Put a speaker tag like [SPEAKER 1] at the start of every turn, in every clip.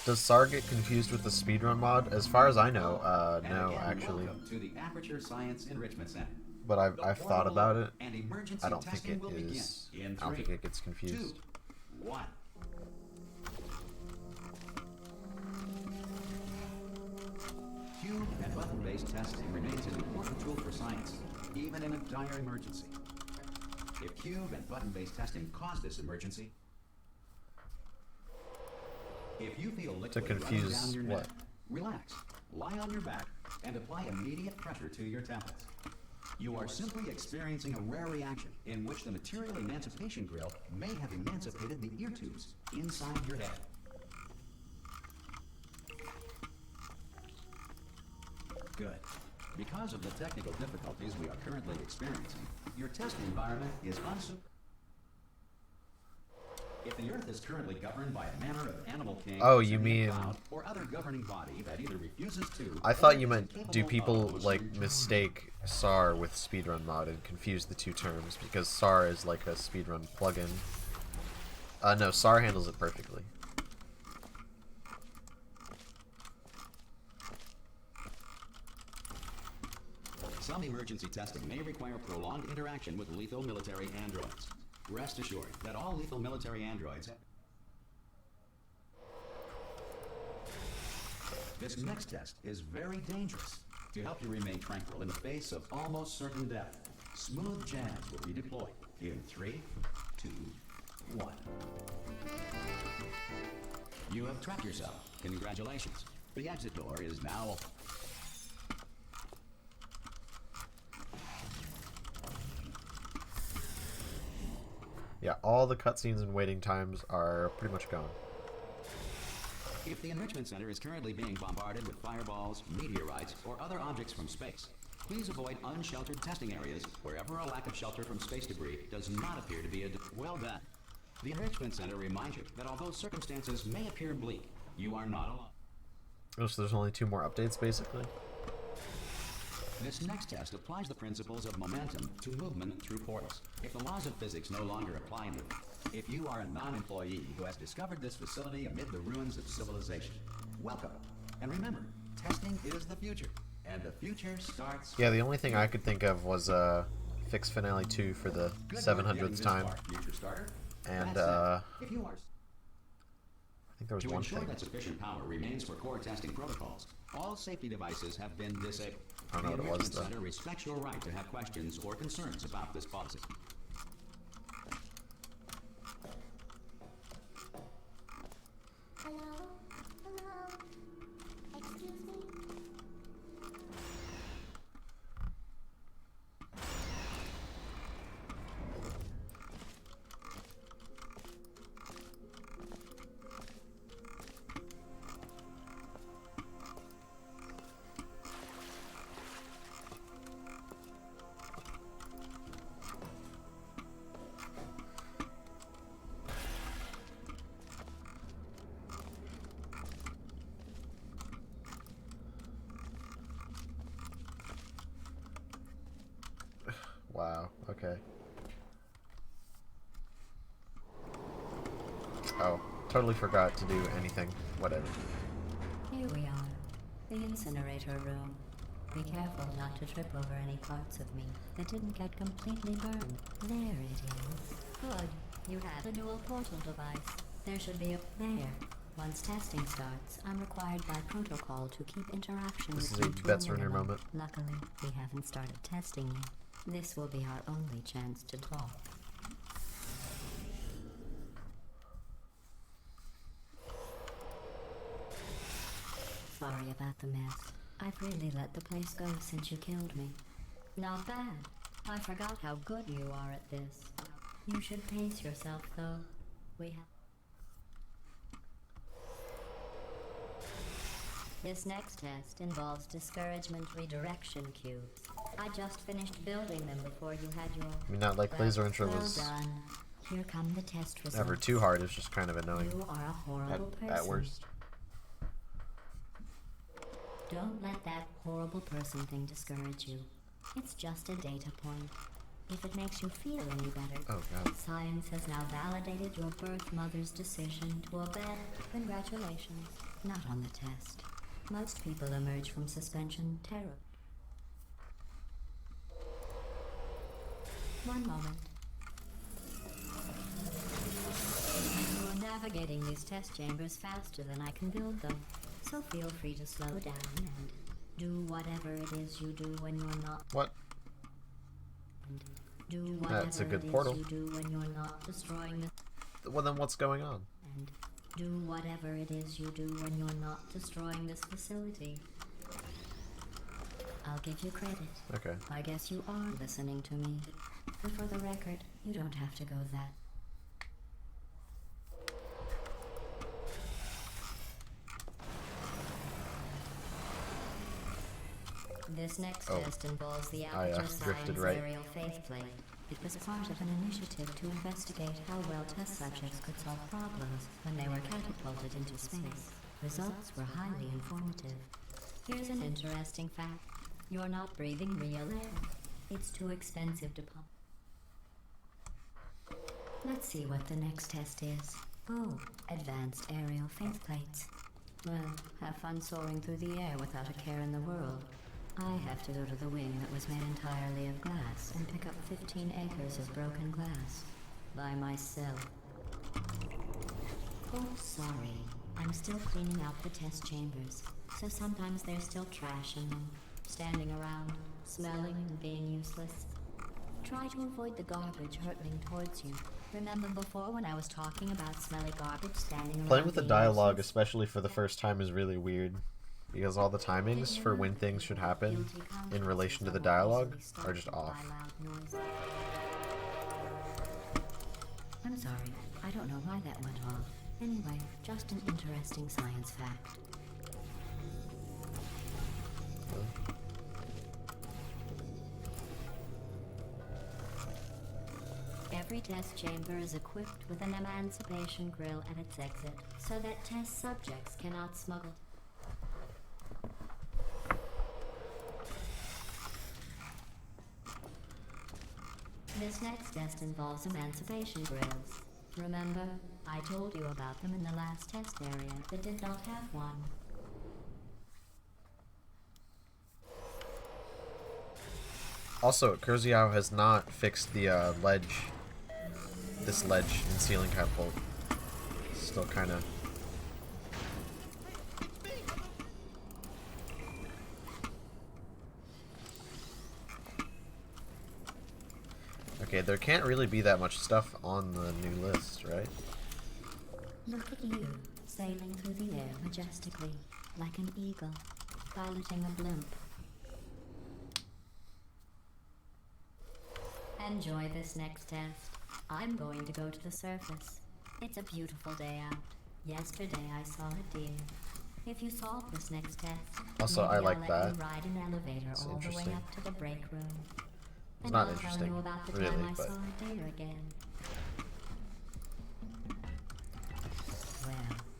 [SPEAKER 1] Does SAR get confused with the Speedrun mod? As far as I know, no,
[SPEAKER 2] Again,
[SPEAKER 1] actually.
[SPEAKER 2] welcome to the Aperture Science Enrichment Center.
[SPEAKER 1] But
[SPEAKER 2] The
[SPEAKER 1] I've thought
[SPEAKER 2] portal
[SPEAKER 1] about it.
[SPEAKER 2] and emergency
[SPEAKER 1] I don't think
[SPEAKER 2] testing
[SPEAKER 1] it
[SPEAKER 2] will begin
[SPEAKER 1] is.
[SPEAKER 2] in
[SPEAKER 1] I don't think
[SPEAKER 2] 3,
[SPEAKER 1] it gets
[SPEAKER 2] 2,
[SPEAKER 1] confused.
[SPEAKER 2] 1. Cube and button-based testing remains an important tool for science, even in a dire emergency. If cube and button-based testing caused this emergency, if you feel liquid running
[SPEAKER 1] confuse
[SPEAKER 2] down your
[SPEAKER 1] what?
[SPEAKER 2] neck, relax, lie on your back, and apply immediate pressure to your temples. You are simply experiencing a rare reaction in which the material emancipation grill may have emancipated the ear tubes inside your head. Good. Because of the technical difficulties we are currently experiencing, your testing environment is unsupervised. If the Earth is currently governed by a manner of animal king,
[SPEAKER 1] Oh, you mean...
[SPEAKER 2] cloud, or other governing body that either refuses to...
[SPEAKER 1] I thought you meant, do people, like, mistake SAR with Speedrun Mod and confuse the two terms? Because SAR is like a Speedrun plugin. No, SAR handles it perfectly.
[SPEAKER 2] Some emergency testing may require prolonged interaction with lethal military androids. Rest assured that all lethal military androids have... This next test is very dangerous. To help you remain tranquil in the face of almost certain death, smooth jabs will be deployed in 3, 2, 1. You have trapped yourself. Congratulations. The exit door is now open.
[SPEAKER 1] Yeah, all the cutscenes and waiting times are pretty much gone.
[SPEAKER 2] If the Enrichment Center is currently being bombarded with fireballs, meteorites, or other objects from space, please avoid unsheltered testing areas wherever a lack of shelter from space debris does not appear to be a... Well done. The Enrichment Center reminds you that although circumstances may appear bleak, you are not alone.
[SPEAKER 1] Oh, so there's only 2 more updates, basically?
[SPEAKER 2] This next test applies the principles of momentum to movement through portals. If the laws of physics no longer apply in the... If you are a non-employee who has discovered this facility amid the ruins of civilization, welcome. And remember, testing is the future. And the future starts...
[SPEAKER 1] Yeah, the only thing I could think of was fix Finale 2 for the 700th time.
[SPEAKER 2] Future starter.
[SPEAKER 1] And,
[SPEAKER 2] if you are...
[SPEAKER 1] I think there was
[SPEAKER 2] To
[SPEAKER 1] one
[SPEAKER 2] ensure
[SPEAKER 1] thing.
[SPEAKER 2] that sufficient power remains for core testing protocols, all safety devices have been disabled.
[SPEAKER 1] I don't know what
[SPEAKER 2] The
[SPEAKER 1] it was,
[SPEAKER 2] Enrichment
[SPEAKER 1] though.
[SPEAKER 2] Center respects your right to have questions or concerns about this policy.
[SPEAKER 3] Hello? Hello? Excuse me?
[SPEAKER 1] Wow, okay. Oh, totally forgot to do anything. Whatever.
[SPEAKER 4] Here we are, the incinerator room. Be careful not to trip over any parts of me that didn't get completely burned. There it is. Good. You have a dual portal device. There should be a... There. Once testing starts, I'm required by protocol to keep interaction
[SPEAKER 1] This
[SPEAKER 4] with
[SPEAKER 1] is a
[SPEAKER 4] you to
[SPEAKER 1] Bets
[SPEAKER 4] a
[SPEAKER 1] Runner
[SPEAKER 4] minimum.
[SPEAKER 1] moment.
[SPEAKER 4] Luckily, we haven't started testing yet. This will be our only chance to talk. Sorry about the mess. I've really let the place go since you killed me. Not bad. I forgot how good you are at this. You should pace yourself, though. We have... This next test involves discouragement redirection cubes. I just finished building them before you had your...
[SPEAKER 1] I mean, not like Laser Intro
[SPEAKER 4] well
[SPEAKER 1] was
[SPEAKER 4] done. Here come the test results.
[SPEAKER 1] ever too hard. It's just kind of annoying
[SPEAKER 4] You are a horrible person.
[SPEAKER 1] at worst.
[SPEAKER 4] Don't let that horrible person thing discourage you. It's just a data point. If it makes you feel any better,
[SPEAKER 1] Oh, God.
[SPEAKER 4] science has now validated your birth mother's decision to obey. Congratulations. Not on the test. Most people emerge from suspension terror. One moment. You're navigating these test chambers faster than I can build them, so feel free to slow down and do whatever it is you do when you're not.
[SPEAKER 1] What?
[SPEAKER 4] Do whatever
[SPEAKER 1] That's a good
[SPEAKER 4] it is
[SPEAKER 1] portal.
[SPEAKER 4] you do when you're not destroying the.
[SPEAKER 1] Well, then what's going on?
[SPEAKER 4] And do whatever it is you do when you're not destroying this facility. I'll give you credit.
[SPEAKER 1] Okay.
[SPEAKER 4] I guess you are listening to me. But for the record, you don't have to go that. This next test involves the Aperture
[SPEAKER 1] drifted
[SPEAKER 4] Science
[SPEAKER 1] right.
[SPEAKER 4] Aerial Faceplate. It was part of an initiative to investigate how well test subjects could solve problems when they were catapulted into space. Results were highly informative. Here's an interesting fact. You're not breathing real air. It's too expensive to pump. Let's see what the next test is. Oh, advanced aerial faceplates. Well, have fun soaring through the air without a care in the world. I have to go to the wing that was made entirely of glass and pick up 15 acres of broken glass. By myself. Oh, sorry. I'm still cleaning out the test chambers, so sometimes there's still trash in them, standing around, smelling and being useless. Try to avoid the garbage hurtling towards you. Remember before when I was talking about smelly garbage standing around?
[SPEAKER 1] Playing with the
[SPEAKER 4] being
[SPEAKER 1] dialogue,
[SPEAKER 4] useless?
[SPEAKER 1] especially for the first time, is really weird. Because all the timings for when things should happen in relation to the dialogue are just off.
[SPEAKER 4] I'm sorry, I don't know why that went off. Anyway, just an interesting science fact. Every test chamber is equipped with an emancipation grill at its exit, so that test subjects cannot smuggle. This next test involves emancipation grills. Remember, I told you about them in the last test area that did not have one.
[SPEAKER 1] Also, Kurziow has not fixed the this ledge and ceiling catapult. Still kind of. Okay, there can't really be that much stuff on the new list, right?
[SPEAKER 4] Look at you, sailing through the air majestically, like an eagle, piloting a blimp. Enjoy this next test. I'm going to go to the surface. It's a beautiful day out. Yesterday I saw a deer. If you solve this next test,
[SPEAKER 1] Also,
[SPEAKER 4] maybe
[SPEAKER 1] I like
[SPEAKER 4] I'll let
[SPEAKER 1] that.
[SPEAKER 4] you ride an elevator
[SPEAKER 1] It's
[SPEAKER 4] all the way
[SPEAKER 1] interesting.
[SPEAKER 4] up to the break room.
[SPEAKER 1] It's
[SPEAKER 4] And
[SPEAKER 1] not
[SPEAKER 4] I'll
[SPEAKER 1] interesting,
[SPEAKER 4] tell you about the
[SPEAKER 1] really,
[SPEAKER 4] time I
[SPEAKER 1] but
[SPEAKER 4] saw a deer again. Well,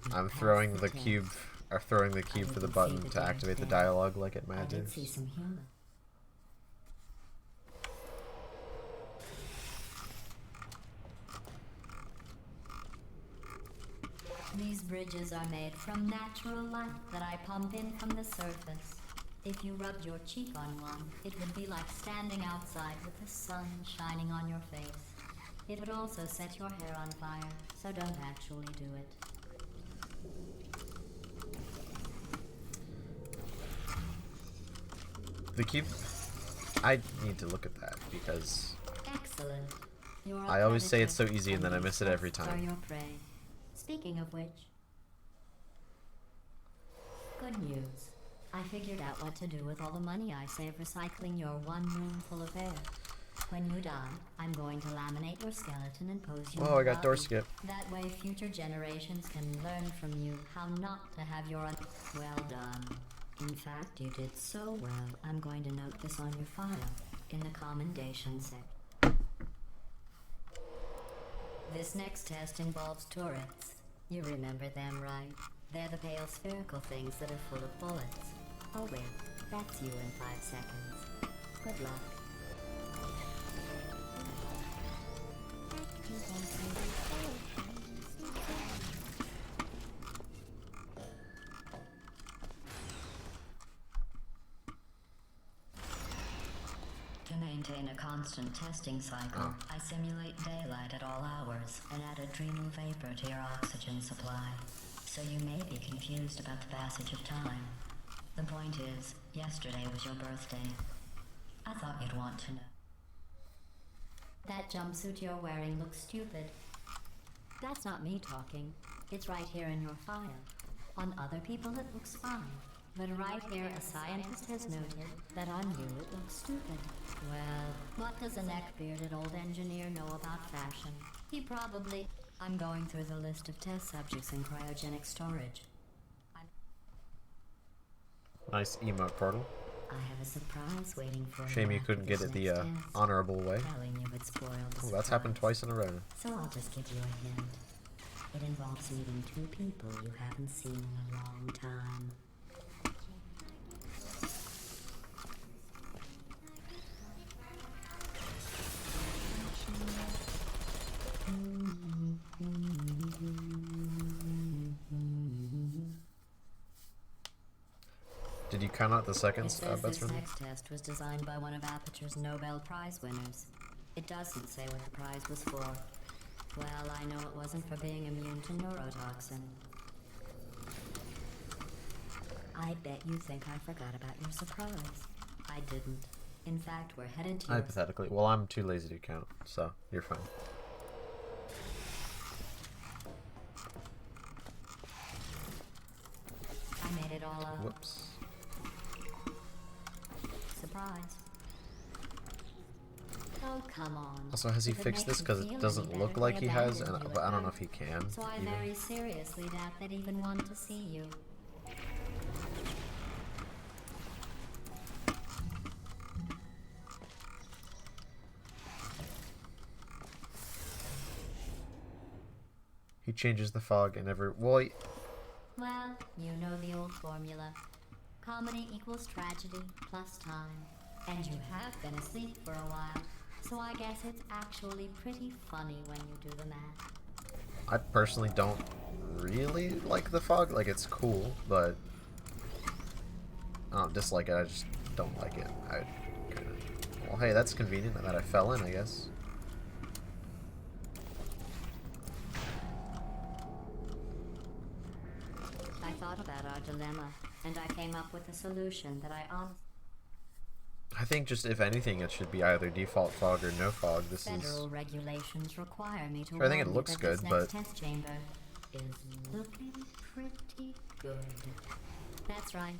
[SPEAKER 4] you
[SPEAKER 1] I'm
[SPEAKER 4] passed
[SPEAKER 1] throwing
[SPEAKER 4] the
[SPEAKER 1] the
[SPEAKER 4] test.
[SPEAKER 1] cube, or throwing the cube for the
[SPEAKER 4] didn't see
[SPEAKER 1] button
[SPEAKER 4] the
[SPEAKER 1] to
[SPEAKER 4] deer
[SPEAKER 1] activate the
[SPEAKER 4] then.
[SPEAKER 1] dialogue like it
[SPEAKER 4] I did see
[SPEAKER 1] matters.
[SPEAKER 4] some humor. These bridges are made from natural light that I pump in from the surface. If you rubbed your cheek on one, it would be like standing outside with the sun shining on your face. It would also set your hair on fire, so don't actually do it.
[SPEAKER 1] The cube, I need to look at that because
[SPEAKER 4] Excellent. You're a
[SPEAKER 1] I always say it's
[SPEAKER 4] predator,
[SPEAKER 1] so easy and then I
[SPEAKER 4] these
[SPEAKER 1] miss it every
[SPEAKER 4] tests are
[SPEAKER 1] time.
[SPEAKER 4] your prey. Speaking of which, good news. I figured out what to do with all the money I save recycling your one room full of air. When you die, I'm going to laminate your skeleton and pose you.
[SPEAKER 1] Oh, I got door skip.
[SPEAKER 4] That way, future generations can learn from you how not to have your. Well done. In fact, you did so well. I'm going to note this on your file in the commendation section. This next test involves turrets. You remember them, right? They're the pale spherical things that are full of bullets. Oh wait, that's you in 5 seconds. Good luck. maintain a constant testing cycle. I simulate daylight at all hours and add adrenal vapor to your oxygen supply. So you may be confused about the passage of time. The point is, yesterday was your birthday. I thought you'd want to know. That jumpsuit you're wearing looks stupid. That's not me talking. It's right here in your file. On other people it looks fine. But right here a scientist has noted that on you it looks stupid. Well, what does a neck-bearded old engineer know about fashion? He probably... I'm going through the list of test subjects in cryogenic storage.
[SPEAKER 1] Nice emote portal.
[SPEAKER 4] I have a surprise waiting for you.
[SPEAKER 1] Shame you
[SPEAKER 4] after
[SPEAKER 1] couldn't get
[SPEAKER 4] this
[SPEAKER 1] it the
[SPEAKER 4] next test.
[SPEAKER 1] honorable way.
[SPEAKER 4] Telling you would spoil the
[SPEAKER 1] Oh, that's happened
[SPEAKER 4] surprise.
[SPEAKER 1] twice in a row.
[SPEAKER 4] So I'll just give you a hint. It involves meeting two people you haven't seen in a long time.
[SPEAKER 1] Did you count out the
[SPEAKER 4] It
[SPEAKER 1] seconds,
[SPEAKER 4] says this
[SPEAKER 1] Betsman?
[SPEAKER 4] next test was designed by one of Aperture's Nobel Prize winners. It doesn't say what the prize was for. Well, I know it wasn't for being immune to neurotoxin. I bet you think I forgot about your surprise. I didn't. In fact, we're headed to your...
[SPEAKER 1] Hypothetically. Well, I'm too lazy to count, so you're fine.
[SPEAKER 4] I made it all up.
[SPEAKER 1] Whoops.
[SPEAKER 4] Surprise. Oh, come on.
[SPEAKER 1] Also, has he
[SPEAKER 4] If it
[SPEAKER 1] fixed
[SPEAKER 4] makes
[SPEAKER 1] this?
[SPEAKER 4] you
[SPEAKER 1] Because
[SPEAKER 4] feel
[SPEAKER 1] it doesn't
[SPEAKER 4] any
[SPEAKER 1] look
[SPEAKER 4] better,
[SPEAKER 1] like
[SPEAKER 4] they
[SPEAKER 1] he has,
[SPEAKER 4] abandoned
[SPEAKER 1] and
[SPEAKER 4] you
[SPEAKER 1] but I don't know
[SPEAKER 4] at
[SPEAKER 1] if he can.
[SPEAKER 4] So I
[SPEAKER 1] even.
[SPEAKER 4] very seriously doubt they'd even want to see you.
[SPEAKER 1] He changes the fog and every... Well,
[SPEAKER 4] Well, you know the old formula. Comedy equals tragedy plus time. And you have been asleep for a while, so I guess it's actually pretty funny when you do the math.
[SPEAKER 1] I personally don't really like the fog. Like, it's cool, but I don't dislike it. I just don't like it. I kind of... Well, hey, that's convenient that I fell in, I guess.
[SPEAKER 4] I thought about our dilemma, and I came up with a solution that I honestly...
[SPEAKER 1] I think just, if anything, it should be either default fog or no fog. This
[SPEAKER 4] Federal
[SPEAKER 1] is...
[SPEAKER 4] regulations require me to
[SPEAKER 1] Sure, I think it
[SPEAKER 4] warn you
[SPEAKER 1] looks
[SPEAKER 4] that this
[SPEAKER 1] good,
[SPEAKER 4] next
[SPEAKER 1] but-
[SPEAKER 4] test chamber is looking pretty good. That's right.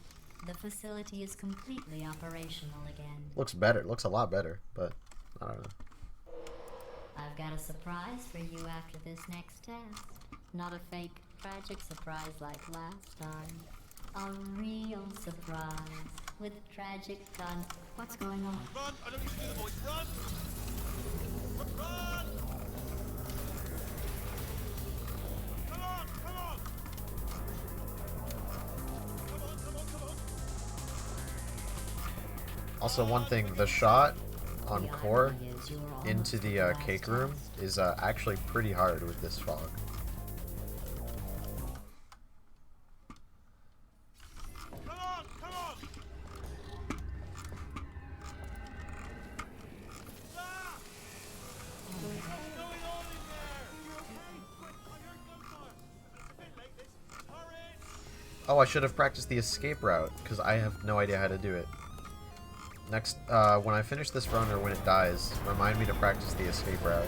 [SPEAKER 4] The facility is completely operational again.
[SPEAKER 1] Looks better. Looks a lot better, but I don't know.
[SPEAKER 4] I've got a surprise for you after this next test. Not a fake, tragic surprise like last time. A real surprise with tragic con... What's going on?
[SPEAKER 5] Run! I don't need to do the voice. Run! Run! Come on! Come on! Come on! Come on! Come on!
[SPEAKER 1] Also, one thing, the shot on
[SPEAKER 4] The
[SPEAKER 1] core
[SPEAKER 4] irony is you were almost
[SPEAKER 1] into
[SPEAKER 4] at
[SPEAKER 1] the
[SPEAKER 4] last
[SPEAKER 1] cake room
[SPEAKER 4] test.
[SPEAKER 1] is actually pretty hard with this fog.
[SPEAKER 5] Come on! Come on! Ah! What's going on in there? You okay? Quick! I heard gunfire! It's a bit late, this. Hurry!
[SPEAKER 1] Oh, I should have practiced the escape route, because I have no idea how to do it. Next, when I finish this run or when it dies, remind me to practice the escape route.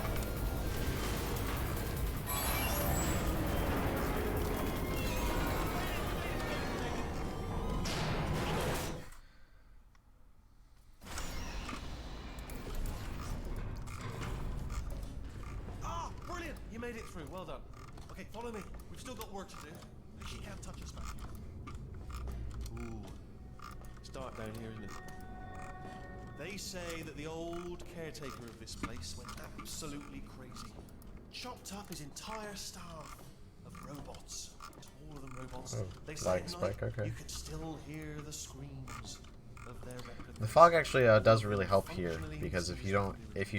[SPEAKER 5] Ah! Brilliant! You made it through. Well done. Okay, follow me. We've still got work to do. She can't touch us back here. Ooh. It's dark down here, isn't it? They say that the old caretaker of this place went absolutely crazy. Chopped up his entire staff of robots. All of them robots.
[SPEAKER 1] Oh,
[SPEAKER 5] They say
[SPEAKER 1] like
[SPEAKER 5] at
[SPEAKER 1] Spike,
[SPEAKER 5] night
[SPEAKER 1] okay.
[SPEAKER 5] you could still hear the screams of their replicants.
[SPEAKER 1] The fog actually does really help here, because if you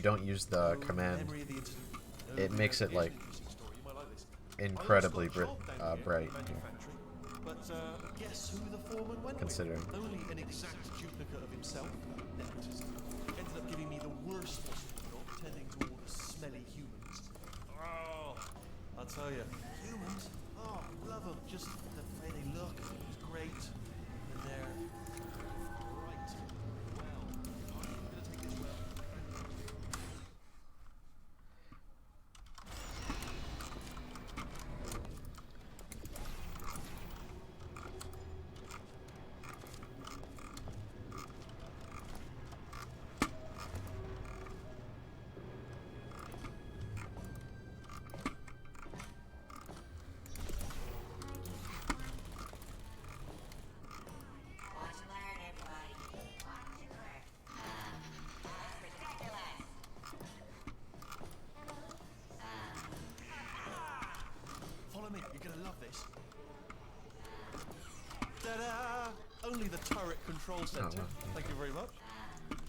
[SPEAKER 1] don't use the command,
[SPEAKER 5] Memory of the incident.
[SPEAKER 1] it makes it like
[SPEAKER 5] Story. You might like this.
[SPEAKER 1] incredibly
[SPEAKER 5] I almost got a job down here
[SPEAKER 1] bright.
[SPEAKER 5] in the manufactory, but guess who the foreman went
[SPEAKER 1] Considering.
[SPEAKER 5] with? Only an exact duplicate of himself. Nepotism. Ended up giving me the control center.
[SPEAKER 1] well,
[SPEAKER 5] Thank you very much.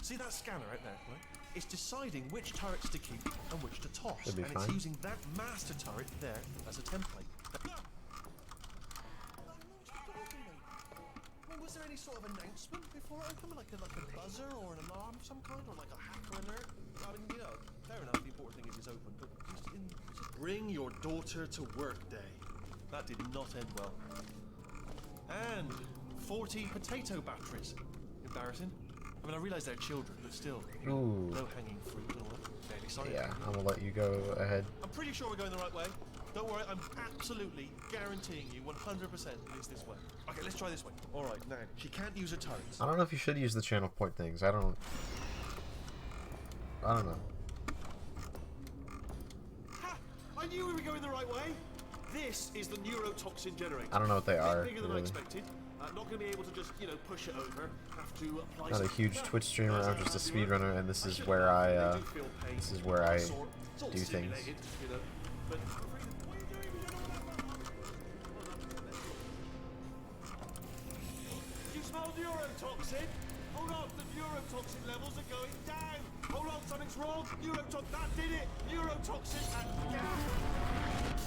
[SPEAKER 5] See that scanner out there, right? It's deciding which turrets to keep and which to toss.
[SPEAKER 1] Should be
[SPEAKER 5] And
[SPEAKER 1] fine.
[SPEAKER 5] it's using that master turret there as a template. Was there any sort of announcement before it opened? Like a buzzer or an alarm of some kind? Or like a hacker alert? I mean, you know, fair enough, the important thing is it's open, but just bring your daughter to work day. That did not end well. And 40 potato batteries. Embarrassing. I mean, I realise they're children, but still.
[SPEAKER 1] Ooh.
[SPEAKER 5] No hanging fruit and all that. Fairly sorry.
[SPEAKER 1] Yeah, I'm gonna let you go ahead.
[SPEAKER 5] I'm pretty sure we're going the right way. Don't worry, I'm absolutely guaranteeing you 100% it's this way. Okay, let's try this way. Alright, now, she can't use her turrets.
[SPEAKER 1] I don't know if you should use the channel point things. I don't know.
[SPEAKER 5] Ha! I knew we were going the right way! This is the neurotoxin generator.
[SPEAKER 1] I don't know what they are,
[SPEAKER 5] Bigger than I
[SPEAKER 1] really.
[SPEAKER 5] expected. Not going to be able to just, you know, push it over. Have to apply
[SPEAKER 1] Not a
[SPEAKER 5] some-
[SPEAKER 1] huge Twitch streamer. I'm just a speedrunner, and this is where I do things.
[SPEAKER 5] You know, but what are you doing? You smell neurotoxin? Hold on, the neurotoxin levels are going down. Hold on, something's wrong. Neurotoxin, that did it. Neurotoxin and gas.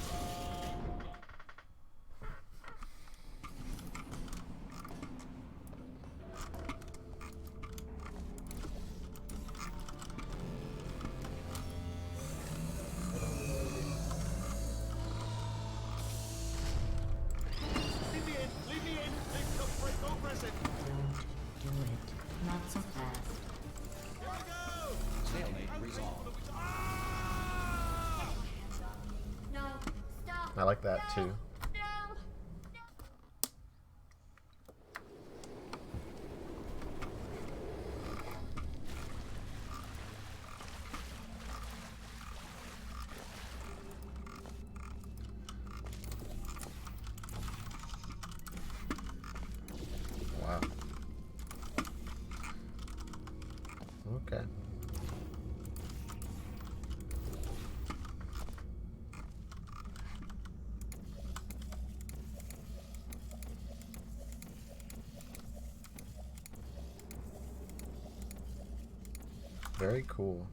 [SPEAKER 5] Leave me in. Leave me in. Don't press it.
[SPEAKER 4] Don't do it. Not so fast.
[SPEAKER 5] Here we go.
[SPEAKER 2] Stalemate resolved.
[SPEAKER 5] Ah!
[SPEAKER 3] No, stop.
[SPEAKER 1] I like that too.
[SPEAKER 3] No.
[SPEAKER 1] Wow. Okay. Very cool.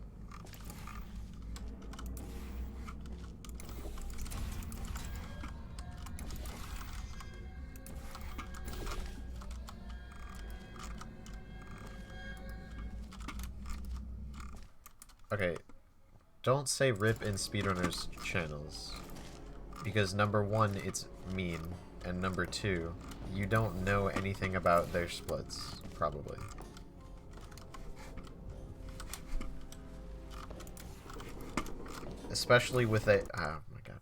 [SPEAKER 1] Okay, don't say rip in speedrunners' channels. Because number one, it's mean, and number two, you don't know anything about their splits, probably. Especially with a... Oh my god.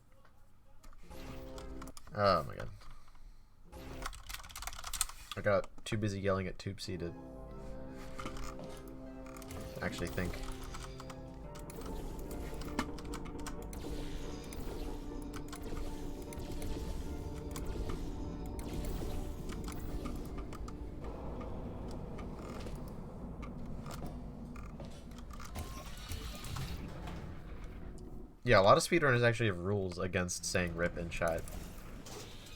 [SPEAKER 1] Oh my god. I got too busy yelling at Toopsy to actually think. Yeah, a lot of speedrunners actually have rules against saying rip in chat.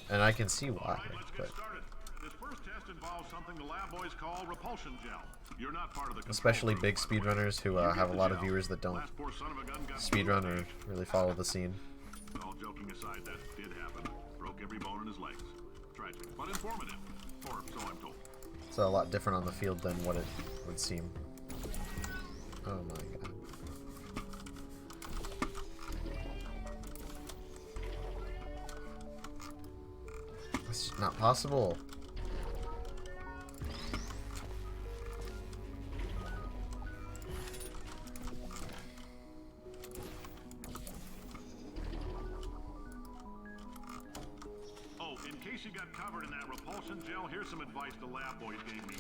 [SPEAKER 1] And I can see why.
[SPEAKER 6] All right, let's
[SPEAKER 1] But
[SPEAKER 6] get started. This first test involves something the lab boys call repulsion gel. You're not part of the control
[SPEAKER 1] especially
[SPEAKER 6] group,
[SPEAKER 1] big
[SPEAKER 6] by the way.
[SPEAKER 1] speedrunners who
[SPEAKER 6] You get
[SPEAKER 1] have a
[SPEAKER 6] the
[SPEAKER 1] lot of
[SPEAKER 6] gel.
[SPEAKER 1] viewers that don't
[SPEAKER 6] Last poor son of a gun got
[SPEAKER 1] speedrun
[SPEAKER 6] blue
[SPEAKER 1] or
[SPEAKER 6] face.
[SPEAKER 1] really follow the scene.
[SPEAKER 6] All joking aside, that did happen. Broke every bone in his legs. Tragic, but informative. Or so I'm told.
[SPEAKER 1] It's a lot different on the field than what it would seem. Oh my god. It's not possible.
[SPEAKER 6] Oh, in case you got covered in that repulsion gel, here's some advice the lab boys gave me.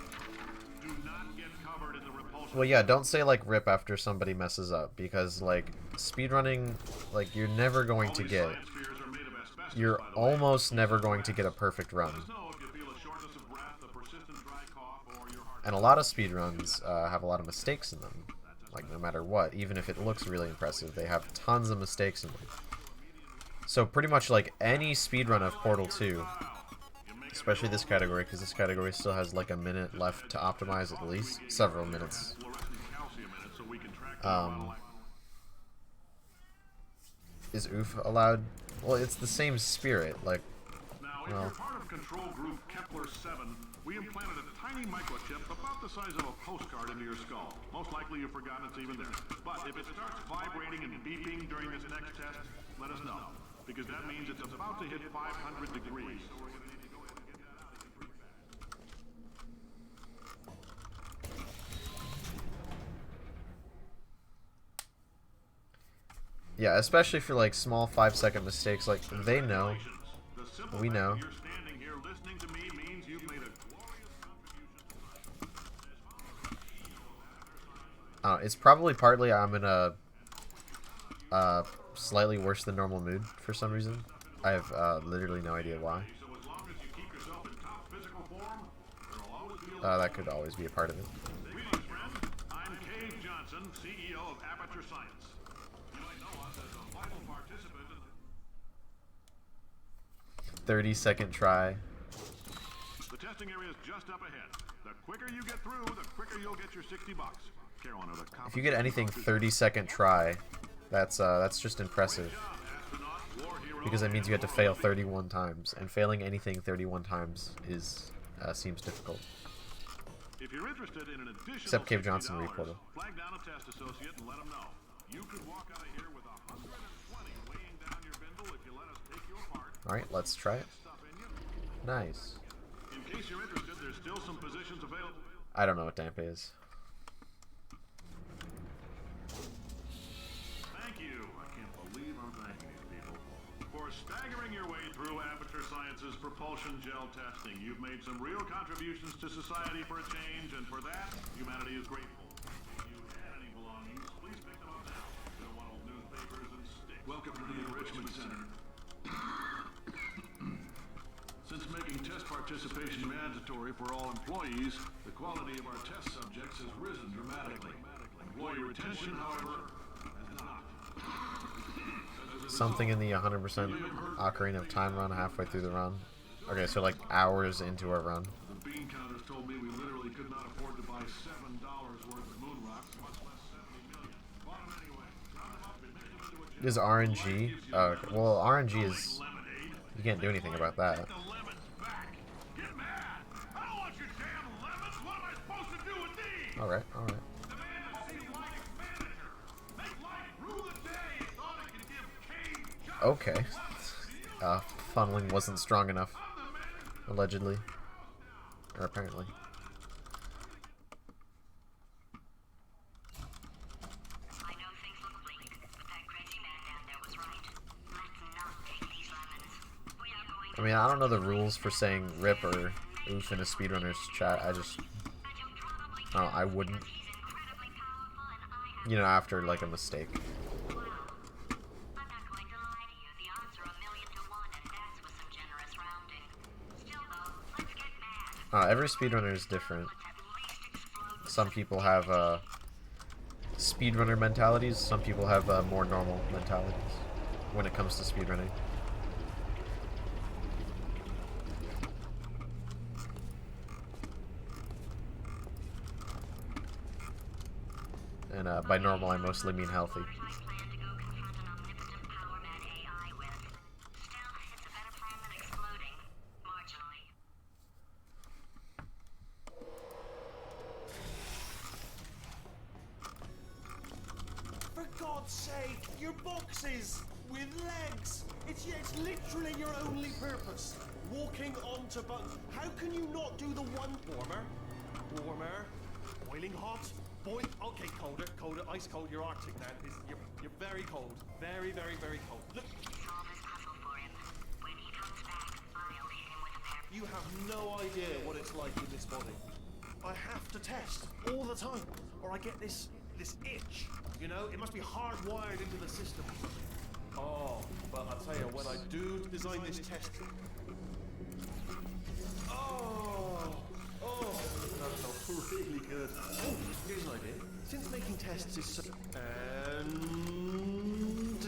[SPEAKER 6] Do not get covered in the repulsion
[SPEAKER 1] Well, yeah, don't say like rip after somebody messes up because like speedrunning, like you're never going
[SPEAKER 6] All
[SPEAKER 1] to
[SPEAKER 6] these
[SPEAKER 1] get,
[SPEAKER 6] science spheres are made of asbestos,
[SPEAKER 1] you're
[SPEAKER 6] by the way.
[SPEAKER 1] almost never going to get a perfect run.
[SPEAKER 6] Let us know if you feel a shortness of breath, a persistent dry cough, or your heart.
[SPEAKER 1] And a lot of speedruns have a lot of mistakes in them. Like no matter what, even if it looks really impressive, they have tons of mistakes in them. So pretty much like any speedrun of Portal 2 Especially this category, because this category still has like a minute left to optimize at least. Several minutes. Is oof allowed? Well, it's the same spirit, like...
[SPEAKER 6] Now, if you're part of control group Kepler 7, we implanted a tiny microchip about the size of a postcard into your skull. Most likely you've forgotten it's even there. But if it starts vibrating and beeping during this next test, let us know. Because that means it's about to hit 500 degrees. So we're going to need to go ahead and get that out of here pretty fast.
[SPEAKER 1] Yeah, especially for like small 5-second mistakes, like they know, we know.
[SPEAKER 6] You're standing here listening to me means you've made a glorious contribution.
[SPEAKER 1] It's probably partly I'm in a slightly worse than normal mood for some reason. I have literally no idea why.
[SPEAKER 6] So as long as you keep yourself in top physical form, there'll always be a
[SPEAKER 1] That could always be a part of it.
[SPEAKER 6] Greetings, friend. I'm Cave Johnson, CEO of Aperture Science. You might know us as a vital participant in the
[SPEAKER 1] 30-second try.
[SPEAKER 6] The testing area is just up ahead. The quicker you get through, the quicker you'll get your $60. Carolina, the
[SPEAKER 1] If you get anything 30-second try, that's just impressive. Because that means you have to fail 31 times, and failing anything 31 times is seems difficult.
[SPEAKER 6] If you're interested in an additional
[SPEAKER 1] Except Cave Johnson
[SPEAKER 6] $60,
[SPEAKER 1] reportal.
[SPEAKER 6] flag down a test associate and let them know. You could walk out of here with 120 weighing down your bindle if you let us take you apart.
[SPEAKER 1] All right, let's try it.
[SPEAKER 6] Stuff in you.
[SPEAKER 1] Nice.
[SPEAKER 6] In case you're interested, there's still some positions available.
[SPEAKER 1] I don't know what damp is.
[SPEAKER 6] Thank you. I can't believe I'm thanking these people for staggering your way through Aperture Science's propulsion gel testing. You've made some real contributions to society for a change, and for that, humanity is grateful. If you had any belongings, please pick them up now. You don't want old newspapers and sticks. Welcome to the Enrichment Center. Since making test participation mandatory for all employees, the quality of our test subjects has risen dramatically. Employee retention, however, has not.
[SPEAKER 1] Something in the 100% Ocarina of Time run halfway through the run. Okay, so like hours into a run.
[SPEAKER 6] The bean counters told me we literally could not afford to buy $7 worth of moon rocks, much less 70 million. Bought them anyway. Round them up and mix them into a
[SPEAKER 1] Is RNG? Okay. Well, RNG is... You can't do anything about that.
[SPEAKER 6] Take the lemons back. Get mad. I don't want your damn lemons. What am I supposed to do with these?
[SPEAKER 1] Alright, alright.
[SPEAKER 6] Demand a citywide expenditure. Make life rue the day. Thought it could give Cave Johnson
[SPEAKER 1] Okay. Funneling wasn't strong enough. Allegedly. Or apparently.
[SPEAKER 4] I know things look bleak, but that crazy man down there was right. Let's not take these lemons. We are going
[SPEAKER 1] I mean, I don't know the rules for saying rip or oof in a speedrunner's chat. I just... Oh, I wouldn't. You know, after like a mistake.
[SPEAKER 4] I'm not going to lie to you. The odds are 1,000,000 to 1, and that's with some generous rounding. Still though, let's get mad.
[SPEAKER 1] Every speedrunner is different.
[SPEAKER 4] At least explode.
[SPEAKER 1] Some people have speedrunner mentalities. Some people have more normal mentalities when it comes to speedrunning. And by normal, I mostly mean healthy.
[SPEAKER 4] I plan to go confront an omnipotent power mad AI with. Still, it's a better plan than exploding. Marginally.
[SPEAKER 5] For God's sake, your boxes with legs. It's literally your only purpose. Walking onto buttons. How can you not do the one warmer, boiling hot, okay, colder, ice cold. You're Arctic now. You're very cold, very, very, very cold. Look,
[SPEAKER 4] Solve this puzzle for him. When he comes back, I'll hit him with a pair.
[SPEAKER 5] you have no idea what it's like in this body. I have to test all the time, or I get this itch. You know, it must be hardwired into the system. Oh, but I'll tell you, when I do design this test. That felt really good. Oh, here's an idea. Since making tests is so... And...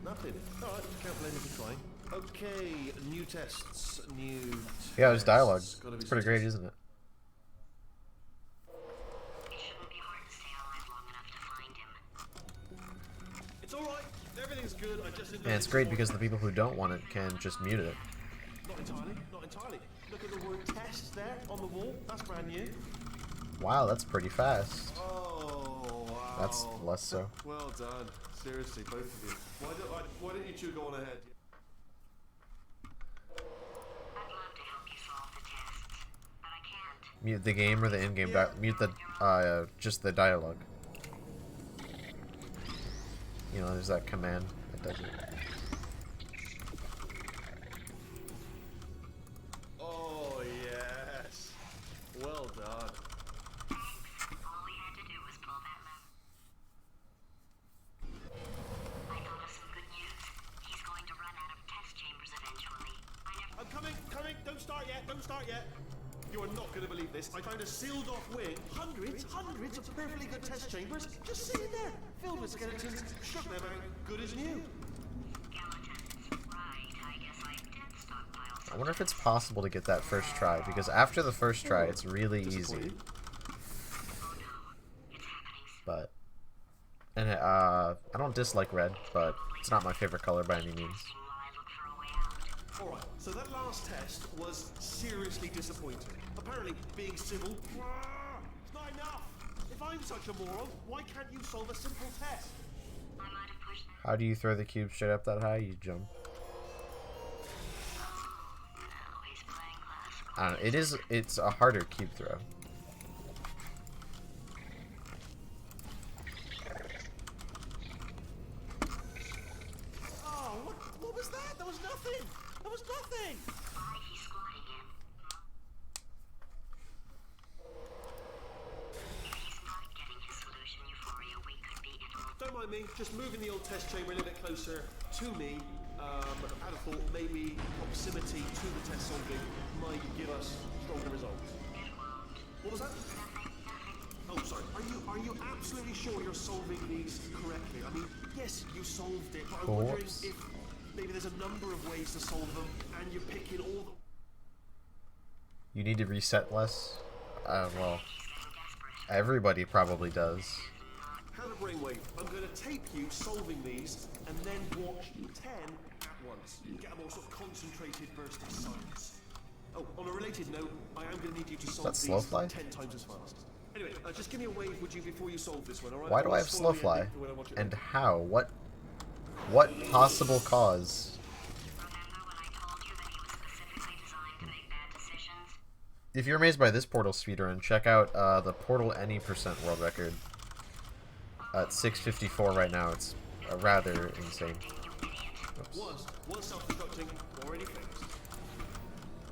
[SPEAKER 5] nothing. Alright, can't blame me for trying. Okay, new tests. New.
[SPEAKER 1] Yeah, there's dialogue.
[SPEAKER 5] tests. Gotta be
[SPEAKER 1] It's pretty
[SPEAKER 5] some
[SPEAKER 1] great,
[SPEAKER 5] tests.
[SPEAKER 1] isn't it?
[SPEAKER 4] It shouldn't be hard to stay alive long enough to find him.
[SPEAKER 5] It's alright. Everything's good. I just.
[SPEAKER 1] And it's great because the people who don't want it can just mute it.
[SPEAKER 5] Not entirely. Not entirely. Look at the word test there on the wall. That's brand new.
[SPEAKER 1] Wow, that's pretty fast.
[SPEAKER 5] Oh wow.
[SPEAKER 1] That's less so.
[SPEAKER 5] Well done. Seriously, both of you. Why don't you two go on ahead?
[SPEAKER 4] I'd love to help you solve the tests, but I can't.
[SPEAKER 1] Mute the game or the in-game mute the just the dialogue. You know, there's that command that does it.
[SPEAKER 5] Oh yes. Well done.
[SPEAKER 4] All we had to do was pull that lever. I thought of some good news. He's going to run out of test chambers eventually.
[SPEAKER 5] I'm coming. Don't start yet. You are not going to believe this. I found a sealed off wing. Hundreds of perfectly good test chambers just sitting there, filled with skeletons. Struck them out, good as new.
[SPEAKER 4] Skeletons. Right, I guess I did stockpile
[SPEAKER 1] I
[SPEAKER 4] some.
[SPEAKER 1] wonder if it's possible to get that first try, because after the first try, it's really easy.
[SPEAKER 5] Disappointing.
[SPEAKER 4] Oh no. It's happening soon.
[SPEAKER 1] But, and I don't dislike red, but it's not my favorite color by any means.
[SPEAKER 4] While I look for a way out.
[SPEAKER 5] Alright, so that last test was seriously disappointing. Apparently, being civil, it's not enough. If I'm such a moron, why can't you solve a simple test?
[SPEAKER 4] I might have pushed that.
[SPEAKER 1] How do you throw the cube straight up that high? You jump.
[SPEAKER 4] Now he's playing classical.
[SPEAKER 1] I don't know, it's a harder cube throw.
[SPEAKER 5] Oh, what was that? That was nothing.
[SPEAKER 4] Why he's squatting him? If he's not getting his solution, Euphoria, we could be in a
[SPEAKER 5] Don't mind me, just moving the old test chamber a little bit closer to me. I'd have thought maybe proximity to the test solving might give us stronger results. What was that? Oh, sorry. Are you absolutely sure you're solving these correctly? I mean, yes, you solved it, but I'm wondering
[SPEAKER 1] Oops.
[SPEAKER 5] if maybe there's a number of ways to solve them, and you're picking all the.
[SPEAKER 1] You need to reset less? Well, everybody probably does.
[SPEAKER 5] Have a brainwave. I'm going to tape you solving these, and then watch 10 at once. Get a more sort of concentrated burst of science. Oh, on a related note, I am going to need you to solve
[SPEAKER 1] that slow
[SPEAKER 5] these
[SPEAKER 1] fly?
[SPEAKER 5] 10 times as fast. Anyway, just give me a wave, would you, before you solve this one, alright?
[SPEAKER 1] Why do I have slow fly? And how? What possible cause?
[SPEAKER 4] Remember when I told you that he was specifically designed to make bad decisions?
[SPEAKER 1] If you're amazed by this Portal speedrun, check out the Portal any percent world record. At 654 right now. It's rather insane. Oops.
[SPEAKER 5] One self-destructing, already fixed.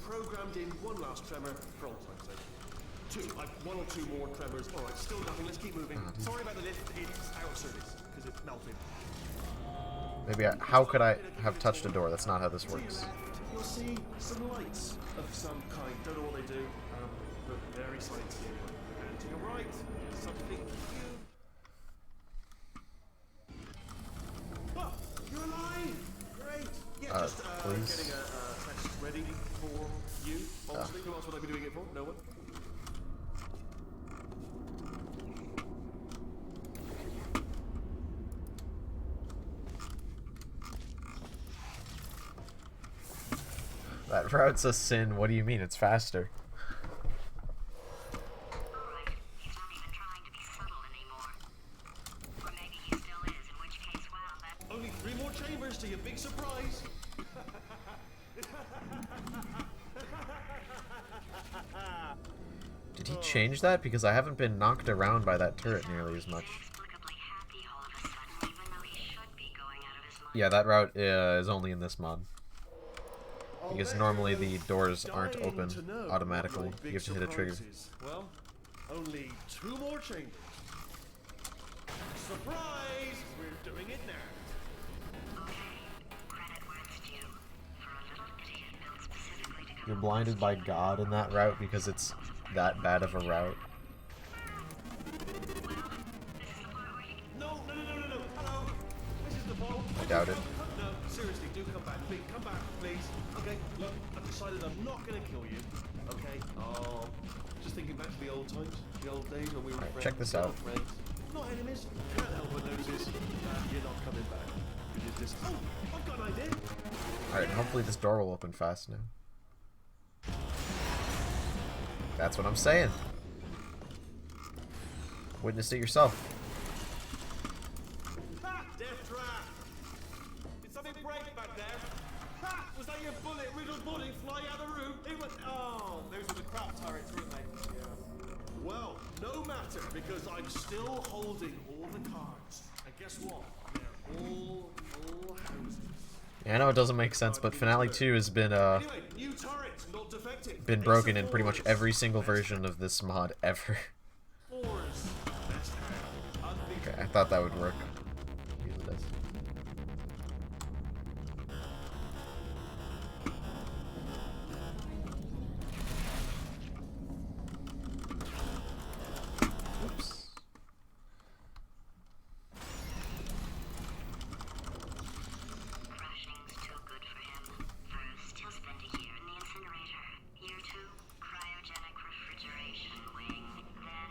[SPEAKER 5] Programmed in one last tremor for all time's sake. Two, one or two more tremors. Alright, still nothing, let's keep moving. Sorry about the lift, it's out of service, because it melted.
[SPEAKER 1] Maybe how could I have touched a door? That's not how this works.
[SPEAKER 5] You'll see some lights of some kind. Don't know what they do, but very sciencey. And to your right, something cute. Oh, you're alive! Great! Yeah, just
[SPEAKER 1] please.
[SPEAKER 5] getting a test ready for you. Honestly, who else would I be doing it for? No one?
[SPEAKER 1] That route's a sin. What do you mean? It's faster.
[SPEAKER 4] Alright, he's not even trying to be subtle anymore. Or maybe he still is, in which case, well, that...
[SPEAKER 5] Only 3 more chambers to your big surprise.
[SPEAKER 1] Did he change that? Because I haven't been knocked around by that turret nearly as much.
[SPEAKER 4] inexplicably happy all of a sudden, even though he should be going out of his mind.
[SPEAKER 1] Yeah, that route is only in this mod. Because normally the doors aren't
[SPEAKER 5] Dying
[SPEAKER 1] open
[SPEAKER 5] to know
[SPEAKER 1] automatically.
[SPEAKER 5] what your
[SPEAKER 1] You have to hit a trigger.
[SPEAKER 5] big surprise is. Well, only 2 more chambers. Surprise! We're doing it now.
[SPEAKER 4] Okay, credit where it's due. For a little idiot built specifically to
[SPEAKER 1] You're blinded by God in that route because it's that bad of a route.
[SPEAKER 5] No. Hello. This is the ball.
[SPEAKER 1] I doubt it.
[SPEAKER 5] No, seriously, do come back. Please, come back, please. Okay, look, I've decided I'm not going to kill you. Okay? Oh, just thinking back to the old times, the old days when we were friends.
[SPEAKER 1] check this out.
[SPEAKER 5] Friends. Not enemies. Can't help but notice you're not coming back. You're just... Oh, I've got an idea.
[SPEAKER 1] Alright, hopefully this door will open fast now. That's what I'm saying. Witness it yourself.
[SPEAKER 5] Ha! Death trap! Did something break back there? Ha! Was that your bullet-riddled body flying out of the room? It was... Oh, those are the crap turrets, weren't they? Yeah. Well, no matter, because I'm still holding all the cards. And guess what? They're all full houses.
[SPEAKER 1] Yeah, I know it doesn't make sense, but Finale 2 has been
[SPEAKER 5] Anyway, new turrets, not defecting.
[SPEAKER 1] broken in pretty much every single version of this mod ever.
[SPEAKER 5] Fours. Best hand.
[SPEAKER 1] Okay, I thought that would work. Usually does. Oops.
[SPEAKER 7] Crushing's too good for him. First, he'll spend a year in the incinerator. Year 2, cryogenic refrigeration wing. Then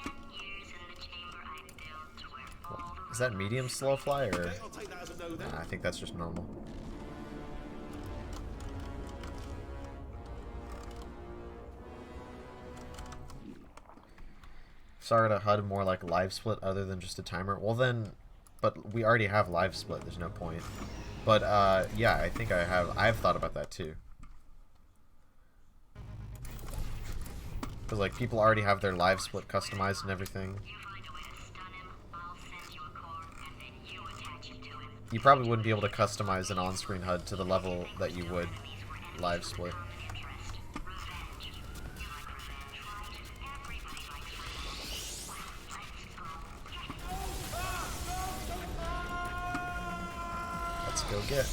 [SPEAKER 7] 10 years in the chamber I built where all the...
[SPEAKER 1] Is that medium slow fly or?
[SPEAKER 5] Okay, I'll take that as a no then.
[SPEAKER 1] Nah, I think that's just normal. Sorry to HUD more like live split other than just a timer. Well then, but we already have live split. There's no point. But yeah, I think I've thought about that too. Because like people already have their live split customized and everything.
[SPEAKER 7] You find a way to stun him, I'll send you a core, and then you attach it to him.
[SPEAKER 1] You probably wouldn't be able to customize an on-screen HUD to the level that you would live split.
[SPEAKER 7] Interest. Revenge. You like revenge, right? Everybody likes revenge.
[SPEAKER 1] Let's
[SPEAKER 7] Let's go.
[SPEAKER 1] go get.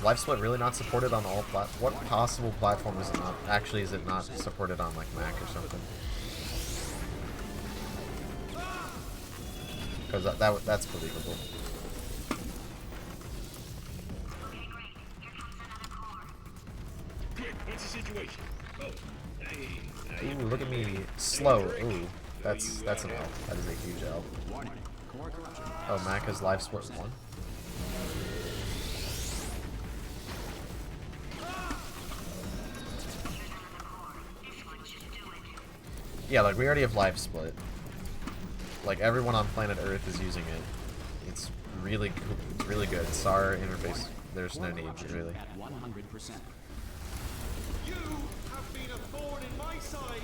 [SPEAKER 1] Live split really not supported on all what possible platform is it not? Actually, is it not supported on like Mac or something? Because that's believable.
[SPEAKER 7] Okay, great. Here comes another core.
[SPEAKER 8] Good. What's the situation? Oh, hey.
[SPEAKER 1] Ooh, look at me slow. Ooh, that's an L. That is a huge L.
[SPEAKER 2] Warning. Core corruption.
[SPEAKER 1] Oh, Mac has live split 1.
[SPEAKER 7] This one should do it.
[SPEAKER 1] Yeah, like we already have live split. Like everyone on planet Earth is using it. It's really cool. It's really good. SAR interface. There's no need really.
[SPEAKER 2] At 100%.
[SPEAKER 5] You have been a thorn in my side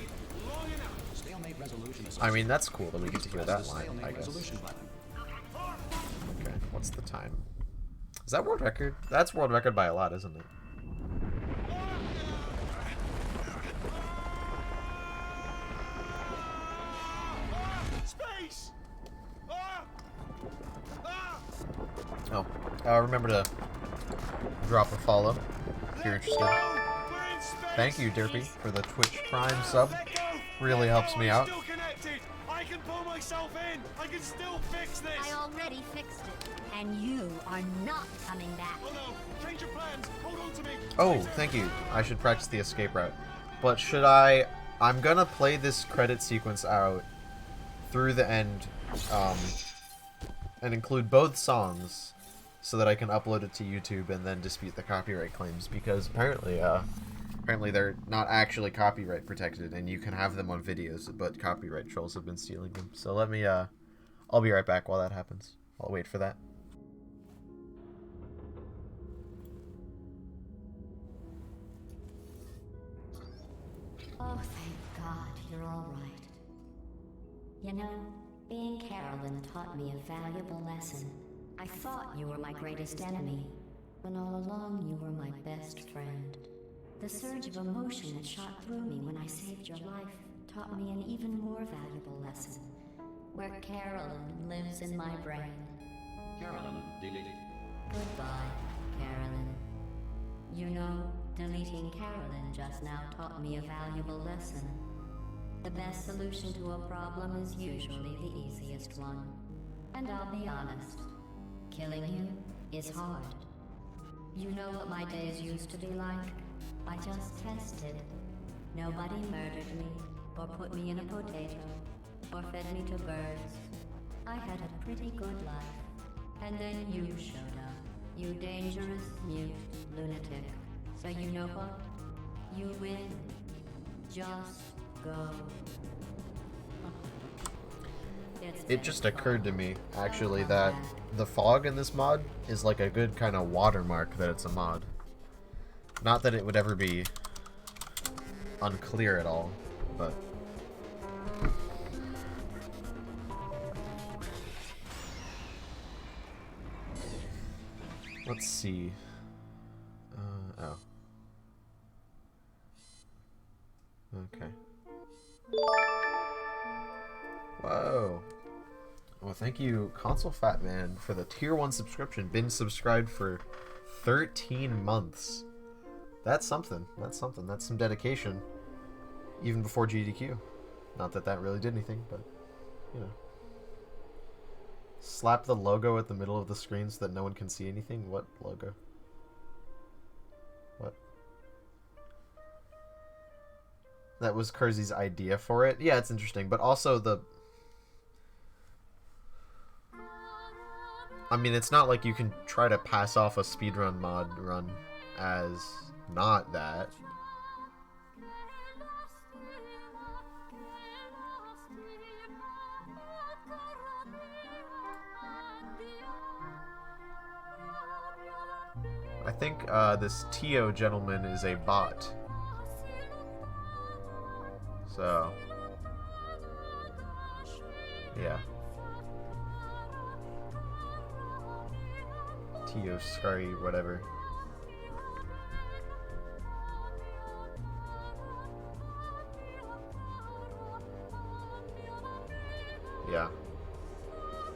[SPEAKER 5] long enough.
[SPEAKER 2] Stalemate resolution.
[SPEAKER 1] I mean, that's cool that we get to hear
[SPEAKER 2] Press
[SPEAKER 1] that
[SPEAKER 2] the
[SPEAKER 1] line.
[SPEAKER 2] stalemate
[SPEAKER 1] I guess.
[SPEAKER 2] resolution button.
[SPEAKER 1] Okay, what's the time? Is that world record? That's world record by a lot, isn't it?
[SPEAKER 5] Space!
[SPEAKER 1] Oh, remember to drop a follow if you're interested.
[SPEAKER 5] We're in space!
[SPEAKER 1] Thank you, Derpy, for the Twitch Prime sub.
[SPEAKER 5] Let go!
[SPEAKER 1] Really helps me out.
[SPEAKER 5] Still connected. I can pull myself in. I can still fix this.
[SPEAKER 3] I already fixed it. And you are not coming back.
[SPEAKER 5] Oh no! Change your plans. Hold on to me.
[SPEAKER 1] Oh, thank you. I should practice the escape route. But should I... I'm gonna play this credit sequence out through the end, and include both songs so that I can upload it to YouTube and then dispute the copyright claims, because apparently they're not actually copyright protected and you can have them on videos, but copyright trolls have been stealing them. So let me, I'll be right back while that happens. I'll wait for that.
[SPEAKER 4] Oh, thank God, you're all right. You know, being Carolyn taught me a valuable lesson. I thought you were my greatest enemy, when all along you were my best friend. The surge of emotion that shot through me when I saved your life taught me an even more valuable lesson, where Carolyn lives in my brain.
[SPEAKER 2] Carolyn, delete.
[SPEAKER 4] Goodbye, Carolyn. You know, deleting Meeting Carolyn just now taught me a valuable lesson. The best solution to a problem is usually the easiest one. And I'll be honest, killing you is hard. You know what my days used to be like? I just tested. Nobody murdered me, or put me in a potato, or fed me to birds. I had a pretty good life. And then you showed up. You dangerous, mute lunatic. So you know what? You win. Just go.
[SPEAKER 1] It just occurred to me, actually, that the fog in this mod is like a good kind of watermark that it's a mod. Not that it would ever be unclear at all, but... Let's see. Oh. Okay. Whoa. Well, thank you, Console Fat Man, for the tier 1 subscription. Been subscribed for 13 months. That's something. That's something. That's some dedication. Even before GDQ. Not that that really did anything, but, you know. Slap the logo at the middle of the screen so that no one can see anything? What logo? What? That was Kersey's idea for it? Yeah, it's interesting. But also the... I mean, it's not like you can try to pass off a speedrun mod run as not that. I think this Tio gentleman is a bot. So, yeah. Tio Scurry, whatever. Yeah.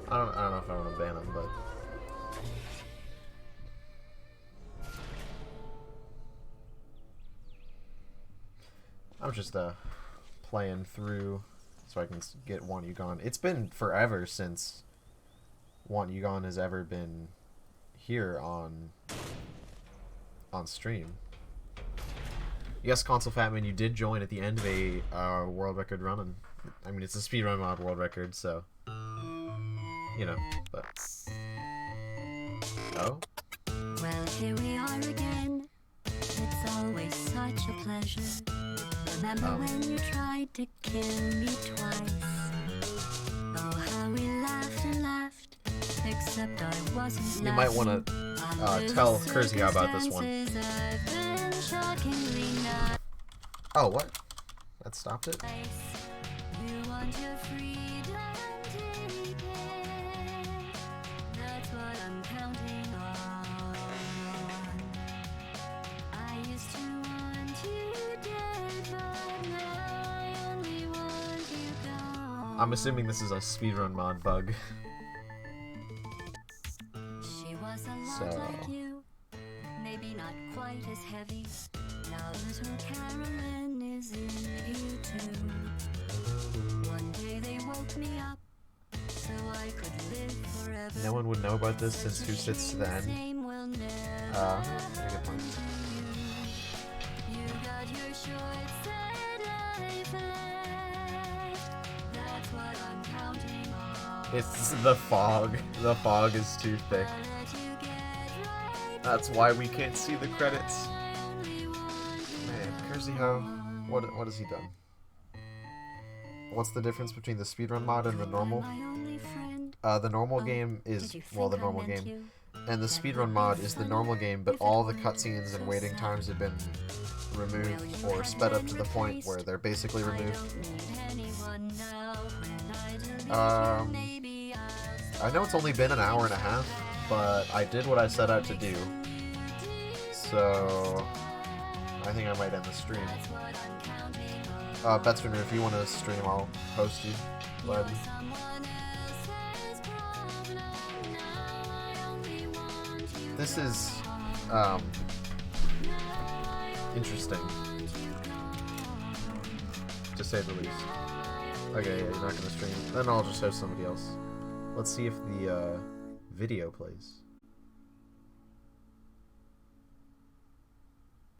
[SPEAKER 1] I don't know if I want to ban him, but I'm just playing through so I can get Want You Gone. It's been forever since Want You Gone has ever been here on stream. Yes, Console Fatman, you did join at the end of a world record run. I mean, it's a speedrun mod world record, so you know. But oh.
[SPEAKER 4] Well, here we are again. It's always such a pleasure. Remember when you tried to kill me twice? Oh, how we laughed and laughed. Except I wasn't.
[SPEAKER 1] You might want to tell Kersey about this one. Oh, what? That stopped it?
[SPEAKER 4] You want your freedom, take it. That's what I'm counting on. I used to want you dead, but now I only want you gone.
[SPEAKER 1] I'm assuming this is a speedrun mod bug.
[SPEAKER 4] She was a lot like you, maybe not quite as heavy. Now little Carolyn is in you too. One day they woke me up so I could live forever.
[SPEAKER 1] No one would know about this since Who Sits to the End. Good point.
[SPEAKER 4] You got your short set life left. That's what I'm counting on.
[SPEAKER 1] It's the fog. The fog is too thick. That's why we can't see the credits. Man, Kersey Ho, what has he done? What's the difference between the speedrun mod and the normal? The normal game is, well, the normal game. And the speedrun mod is the normal game, but all the cutscenes and waiting times have been removed or sped up to the point where they're basically removed. I know it's only been an hour and a half, but I did what I set out to do. So I think I might end the stream. Betsterner, if you want to stream, I'll host you. Gladly. This is interesting, to say the least. Okay, yeah, you're not gonna stream. Then I'll just host somebody else. Let's see if the video plays.